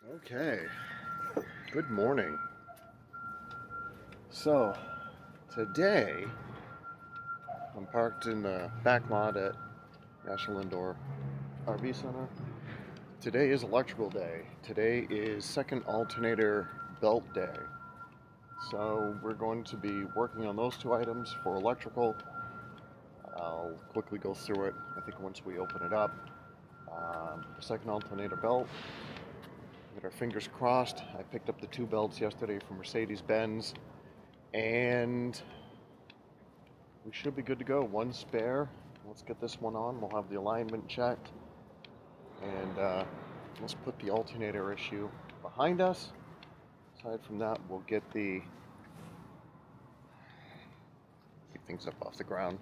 Okay, good morning. So, today I'm parked in the back lot at National Indoor RV Center. Today is electrical day. Today is second alternator belt day. So we're going to be working on those two items for electrical. I'll quickly go through it, I think once we open it up. The second alternator belt. Get our fingers crossed. I picked up the two belts yesterday from Mercedes-Benz, and we should be good to go. One spare. Let's get this one on. We'll have the alignment checked, and let's put the alternator issue behind us. Aside from that, we'll get things up off the ground.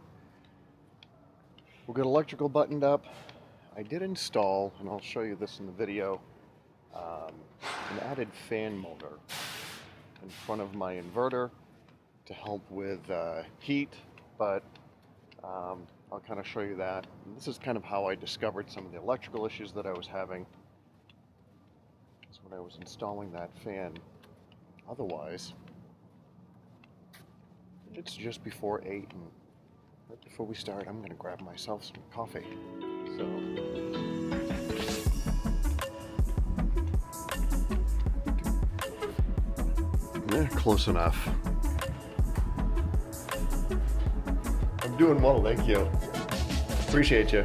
We'll get electrical buttoned up. I did install, and I'll show you this in the video, an added fan motor in front of my inverter to help with heat, but I'll kind of show you that. And this is kind of how I discovered some of the electrical issues that I was having. That's when I was installing that fan. Otherwise, it's just before 8, and right before we start, I'm going to grab myself some coffee. Yeah, close enough. I'm doing well, thank you. Appreciate you.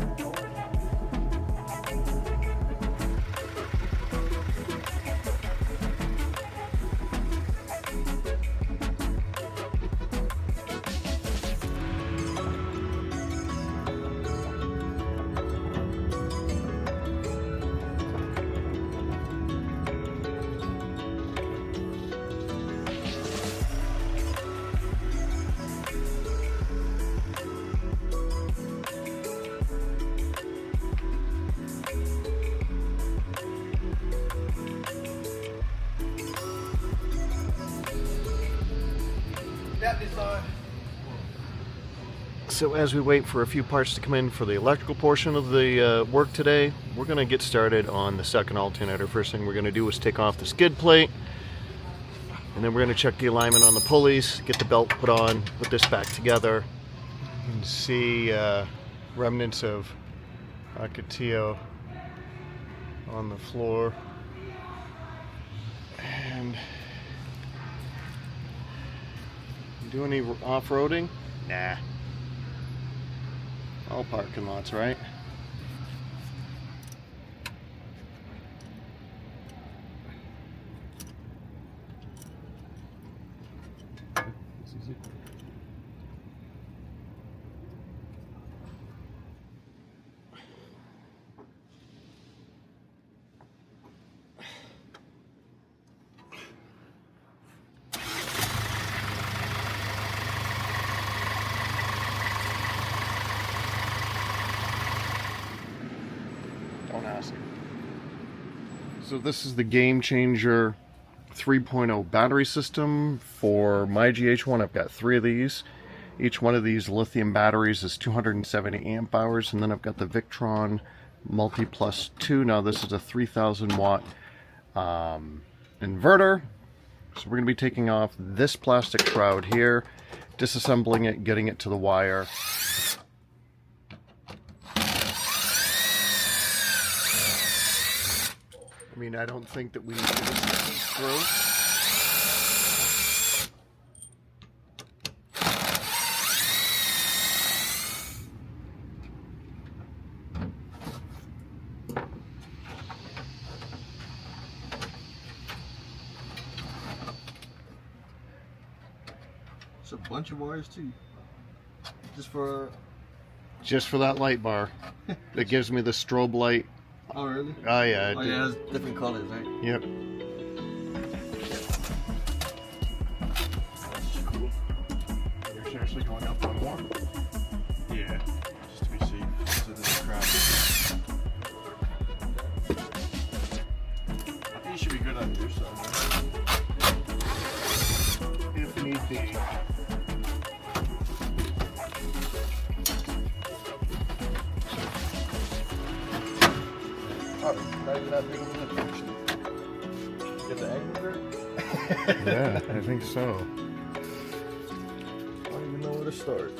So as we wait for a few parts to come in for the electrical portion of the work today, we're going to get started on the second alternator. First thing we're going to do is take off the skid plate, and then we're going to check the alignment on the pulleys, get the belt put on, put this back together, and see remnants of Acatillo on the floor. And do any off-roading? Nah. All parking lots, right? Don't ask. So this is the Game Changer 3.0 battery system for my GH1. I've got 3 of these. Each one of these lithium batteries is 270 amp hours, and then I've got the Victron Multi Plus 2. Now this is a 3,000 watt inverter. So we're going to be taking off this plastic shroud here, disassembling it, getting it to the wire. I mean, I don't think that we need to get this through. It's a bunch of wires too. Just for that light bar. That gives me the strobe light. Oh really? Oh yeah. Oh yeah, it's different colors, right? Yep. That's cool. You're seriously going up one more? Yeah, just to be safe. So there's a crowd. I think you should be good on your side, right? If need be. Oh, not even that big of a lift, actually. Get the angle Yeah, I think so. I don't even know where to start.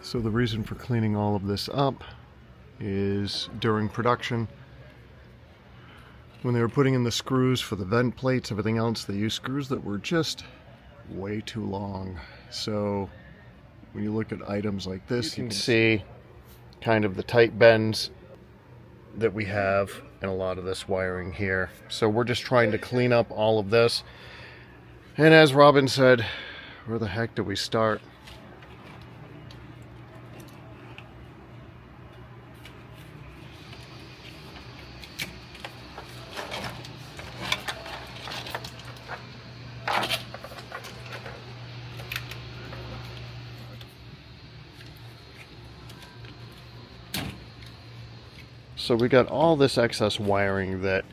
So the reason for cleaning all of this up is during production, when they were putting in the screws for the vent plates, everything else, they used screws that were just way too long. So when you look at items like this, you can see kind of the tight bends that we have in a lot of this wiring here. So we're just trying to clean up all of this. And as Robin said, where the heck do we start? So we got all this excess wiring that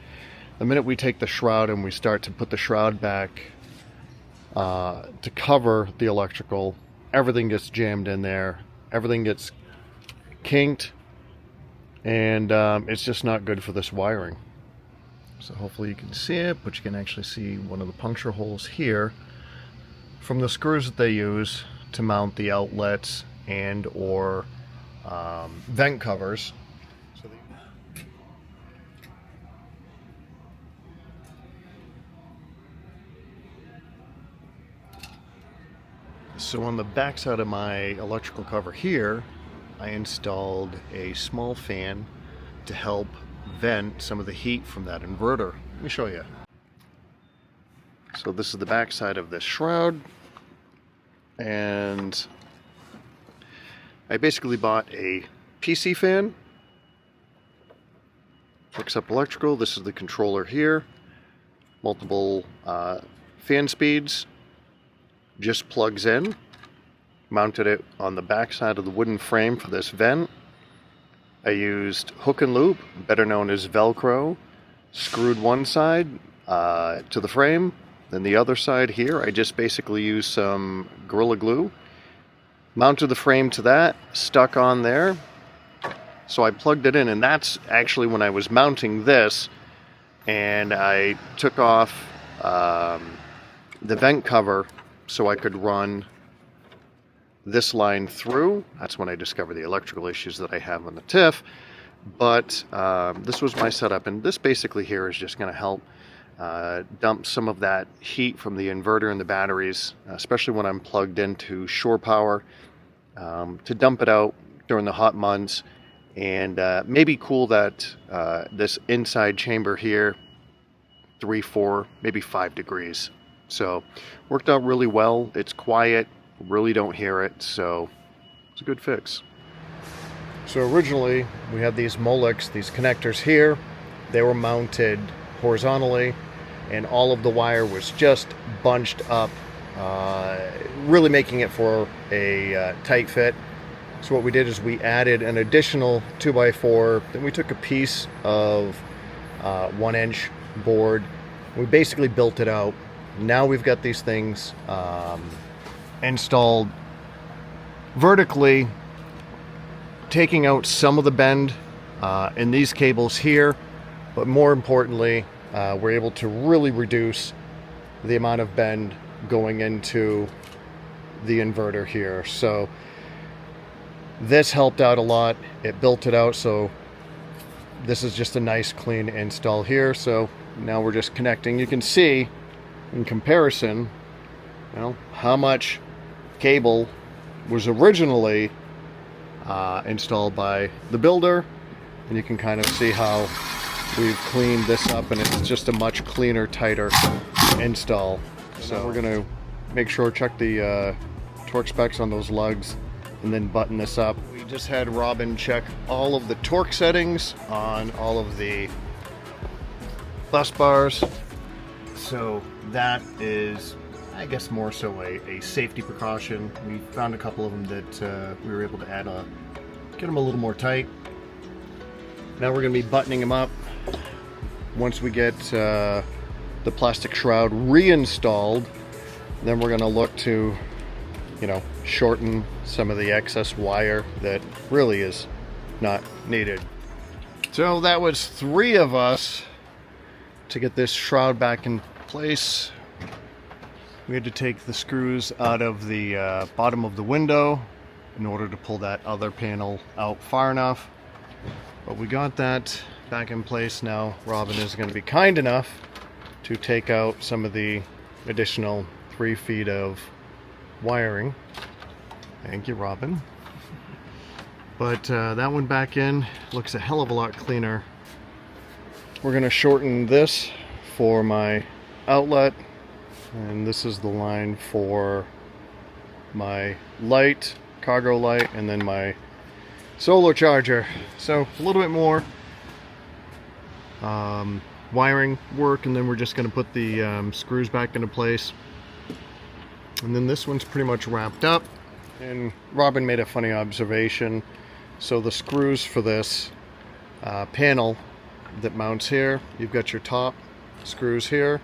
the minute we take the shroud and we start to put the shroud back to cover the electrical, everything gets jammed in there, everything gets kinked, and it's just not good for this wiring. So hopefully you can see it, but you can actually see one of the puncture holes here from the screws that they use to mount the outlets and or vent covers. So on the back side of my electrical cover here, I installed a small fan to help vent some of the heat from that inverter. Let me show you. So this is the back side of this shroud, and I basically bought a PC fan. Hooks up electrical. This is the controller here. Multiple fan speeds. Just plugs in. Mounted it on the back side of the wooden frame for this vent. I used hook and loop, better known as Velcro, screwed one side to the frame, then the other side here I just basically used some Gorilla Glue, mounted the frame to that, stuck on there. So I plugged it in, and that's actually when I was mounting this, and I took off the vent cover so I could run this line through. That's when I discovered the electrical issues that I have on the Tiff. But this was my setup, and this basically here is just going to help dump some of that heat from the inverter and the batteries, especially when I'm plugged into shore power, to dump it out during the hot months, and maybe cool that this inside chamber here 3, 4, maybe 5 degrees. So worked out really well. It's quiet, really don't hear it, so it's a good fix. So originally we had these Molex, these connectors here. They were mounted horizontally, and all of the wire was just bunched up, really making it for a tight fit. So what we did is we added an additional 2x4. Then we took a piece of 1-inch board. We basically built it out. Now we've got these things installed vertically, taking out some of the bend in these cables here, but more importantly, we're able to really reduce the amount of bend going into the inverter here. So this helped out a lot. It built it out, so this is just a nice clean install here. So now we're just connecting. You can see in comparison, you know, how much cable was originally installed by the builder, and you can kind of see how we've cleaned this up, and it's just a much cleaner, tighter install. So we're going to make sure, check the torque specs on those lugs, and then button this up. We just had Robin check all of the torque settings on all of the bus bars. So that is, I guess, more so a safety precaution. We found a couple of them that we were able to add get them a little more tight. Now we're going to be buttoning them up. Once we get the plastic shroud reinstalled, then we're going to look to, you know, shorten some of the excess wire that really is not needed. So that was 3 of us to get this shroud back in place. We had to take the screws out of the bottom of the window in order to pull that other panel out far enough. But we got that back in place now. Robin is going to be kind enough to take out some of the additional 3 feet of wiring. Thank you, Robin. But that one back in looks a hell of a lot cleaner. We're going to shorten this for my outlet, and this is the line for my light, cargo light, and then my solar charger. So a little bit more wiring work, and then we're just going to put the screws back into place. And then this one's pretty much wrapped up. And Robin made a funny observation. So the screws for this panel that mounts here, you've got your top screws here,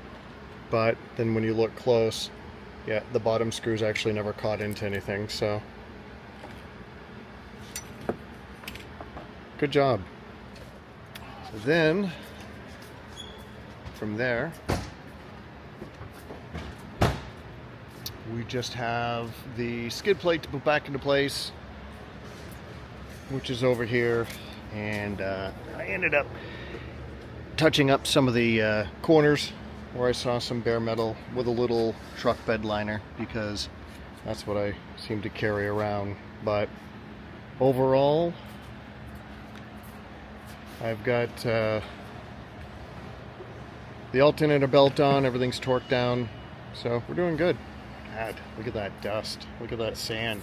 but then when you look close, yeah, the bottom screws actually never caught into anything. So good job. So then from there, we just have the skid plate to put back into place, which is over here, and I ended up touching up some of the corners where I saw some bare metal with a little truck bed liner, because that's what I seem to carry around. But overall, I've got the alternator belt on, everything's torqued down, so we're doing good. God, look at that dust, look at that sand.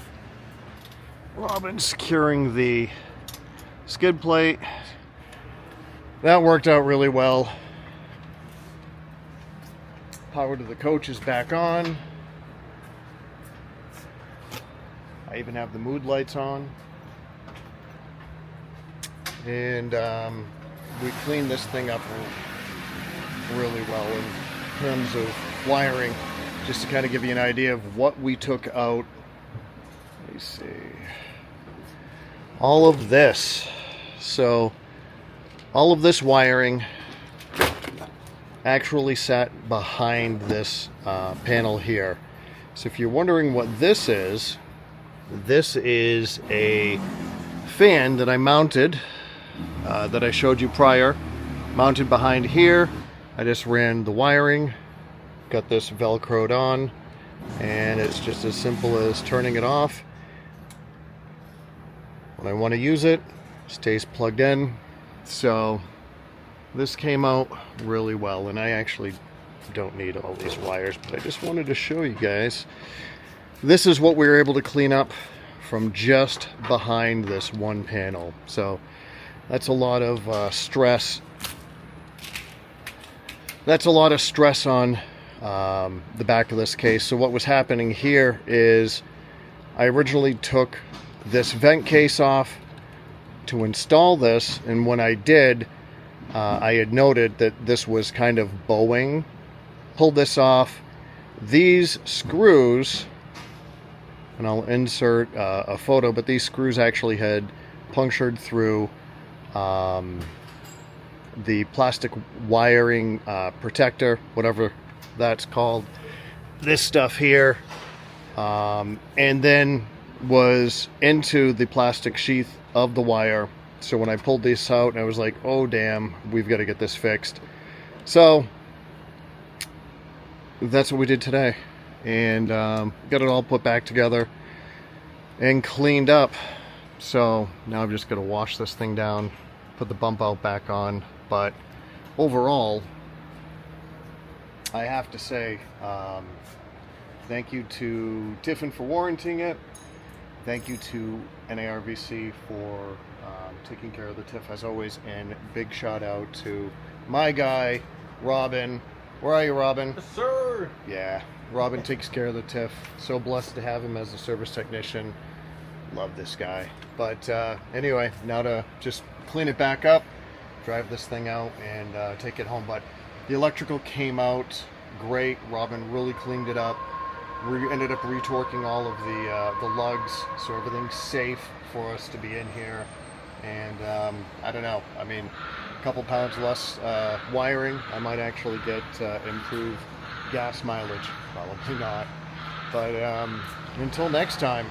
Robin's securing the skid plate. That worked out really well. Power to the coach is back on. I even have the mood lights on. And we cleaned this thing up really well in terms of wiring, just to kind of give you an idea of what we took out. Let me see. All of this. So all of this wiring actually sat behind this panel here. So if you're wondering what this is a fan that I mounted, that I showed you prior, mounted behind here. I just ran the wiring, got this velcroed on, and it's just as simple as turning it off. When I want to use it, it stays plugged in. So this came out really well, and I actually don't need all these wires, but I just wanted to show you guys. This is what we were able to clean up from just behind this one panel. So that's a lot of stress. That's a lot of stress on the back of this case. So what was happening here is I originally took this vent case off to install this, and when I did, I had noted that this was kind of bowing. Pulled this off. These screws, and I'll insert a photo, but these screws actually had punctured through the plastic wiring protector, whatever that's called, this stuff here, and then was into the plastic sheath of the wire. So when I pulled this out, I was like, oh damn, we've got to get this fixed. So that's what we did today, and got it all put back together and cleaned up. So now I'm just going to wash this thing down, put the bump out back on. But overall, I have to say thank you to Tiff for warranting it. Thank you to NIRVC for taking care of the Tiff as always, and big shout out to my guy Robin. Where are you, Robin? Yes, sir. Yeah, Robin takes care of the Tiff. So blessed to have him as a service technician. Love this guy. But anyway, now to just clean it back up, drive this thing out, and take it home. But the electrical came out great. Robin really cleaned it up. We ended up retorquing all of the lugs, so everything's safe for us to be in here. And I don't know, I mean, couple pounds less wiring, I might actually get improved gas mileage. Probably not. But until next time.